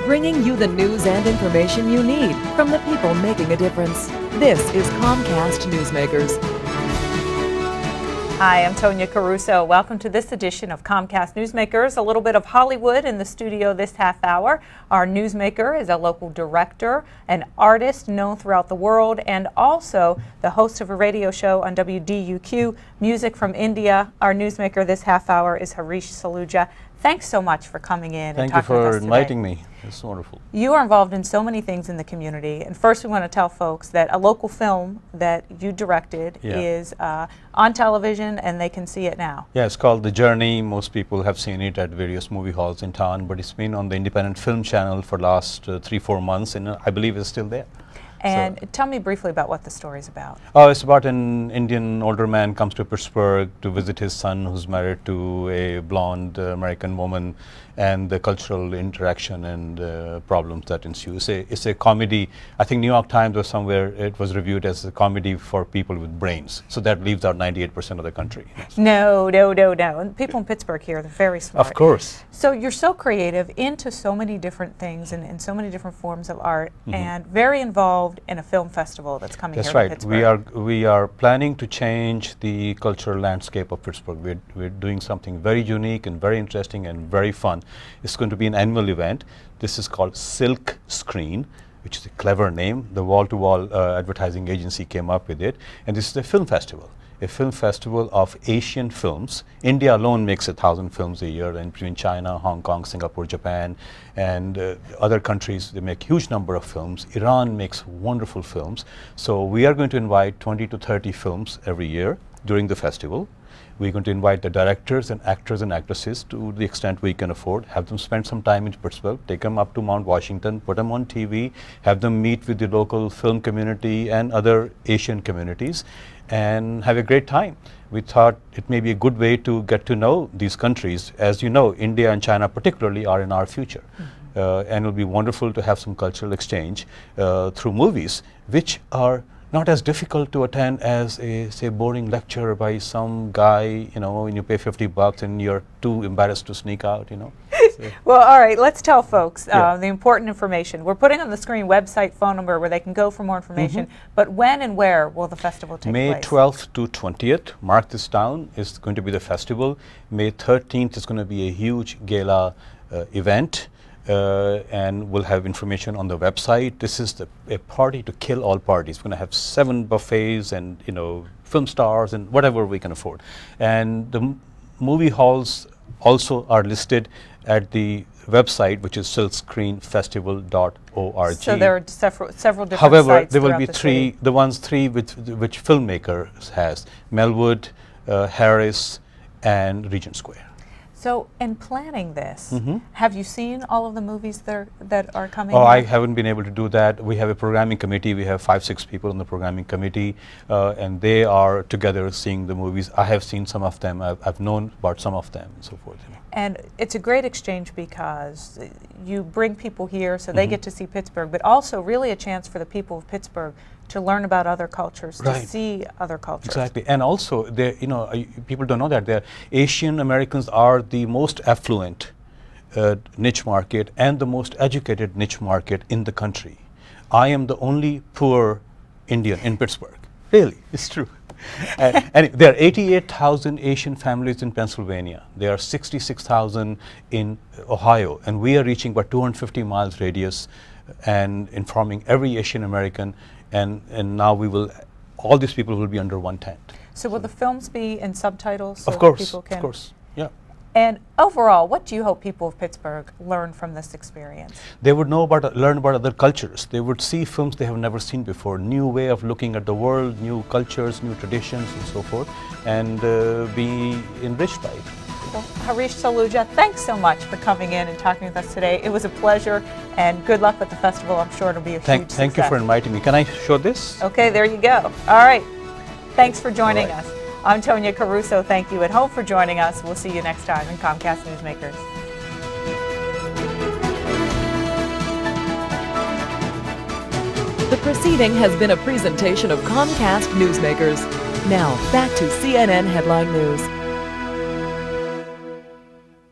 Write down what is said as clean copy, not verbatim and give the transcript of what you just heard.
bringing you the news and information you need from the people making a difference. This is Comcast Newsmakers. Hi, I'm Tonya Caruso. Welcome to this edition of Comcast Newsmakers. A little bit of Hollywood in the studio this half hour. Our newsmaker is a local director, an artist known throughout the world, and also the host of a radio show on WDUQ, Music from India. Our newsmaker this half hour is Harish Saluja. Thanks so much for coming in and talking with us today. Thank you for inviting me. It's wonderful. You are involved in so many things in the community. And first we want to tell folks that a local film that you directed is on television and they can see it now. Yeah, it's called The Journey. Most people have seen it at various movie halls in town, but it's been on the Independent Film Channel for the last 3-4 months, and I believe it's still there. And tell me briefly about what the story is about. Oh, it's about an Indian older man comes to Pittsburgh to visit his son who's married to a blonde American woman, and the cultural interaction and problems that ensue. It's a comedy. I think New York Times or somewhere it was reviewed as a comedy for people with brains. So that leaves out 98% of the country. No. And people in Pittsburgh here, they're very smart. Of course. So you're so creative into so many different things and in so many different forms of art, and very involved in a film festival that's coming here to Pittsburgh. That's right. We are planning to change the cultural landscape of Pittsburgh. We're doing something very unique and very interesting and very fun. It's going to be an annual event. This is called Silk Screen, which is a clever name. The wall-to-wall advertising agency came up with it. And this is a film festival of Asian films. India alone makes 1,000 films a year, and between China, Hong Kong, Singapore, Japan, and other countries, they make huge number of films. Iran makes wonderful films. So we are going to invite 20 to 30 films every year during the festival. We're going to invite the directors and actors and actresses to the extent we can afford, have them spend some time in Pittsburgh, take them up to Mount Washington, put them on TV, have them meet with the local film community and other Asian communities, and have a great time. We thought it may be a good way to get to know these countries. As you know, India and China particularly are in our future. And it will be wonderful to have some cultural exchange through movies, which are not as difficult to attend as a, say, boring lecture by some guy, and you pay $50 and you're too embarrassed to sneak out, So. Well, all right, let's tell folks the important information. We're putting on the screen website, phone number where they can go for more information, but when and where will the festival take place? May 12th to 20th, mark this down, is going to be the festival. May 13th is going to be a huge gala event. And we'll have information on the website. This is a party to kill all parties. We're going to have 7 buffets and film stars and whatever we can afford. And the movie halls also are listed at the website, which is silkscreenfestival.org. So there are several different However, sites there will be three, the ones which filmmakers has: Melwood, Harris, and Regent Square. So, in planning this, have you seen all of the movies that are coming? Oh, here? I haven't been able to do that. We have a programming committee. We have 5-6 people on the programming committee, and they are together seeing the movies. I have seen some of them. I've known about some of them, and so forth. And it's a great exchange because you bring people here so they get to see Pittsburgh, but also really a chance for the people of Pittsburgh to learn about other cultures, to see other cultures. Exactly, and also, people don't know that Asian Americans are the most affluent niche market and the most educated niche market in the country. I am the only poor Indian in Pittsburgh. Really, it's true. And there are 88,000 Asian families in Pennsylvania. There are 66,000 in Ohio, and we are reaching about 250 miles radius and informing every Asian American. And now all these people will be under one tent. So will the films be in subtitles so of course, people can? Of course, yeah. And overall, what do you hope people of Pittsburgh learn from this experience? They would learn about other cultures. They would see films they have never seen before, new way of looking at the world, new cultures, new traditions, and so forth, and be enriched by it. Well, Harish Saluja, thanks so much for coming in and talking with us today. It was a pleasure, and good luck with the festival. I'm sure it'll be a huge success. Thank you for inviting me. Can I show this? Okay, there you go. All right. Thanks for joining us. I'm Tonya Caruso. Thank you at home for joining us. We'll see you next time in Comcast Newsmakers. The proceeding has been a presentation of Comcast Newsmakers. Now, back to CNN Headline News.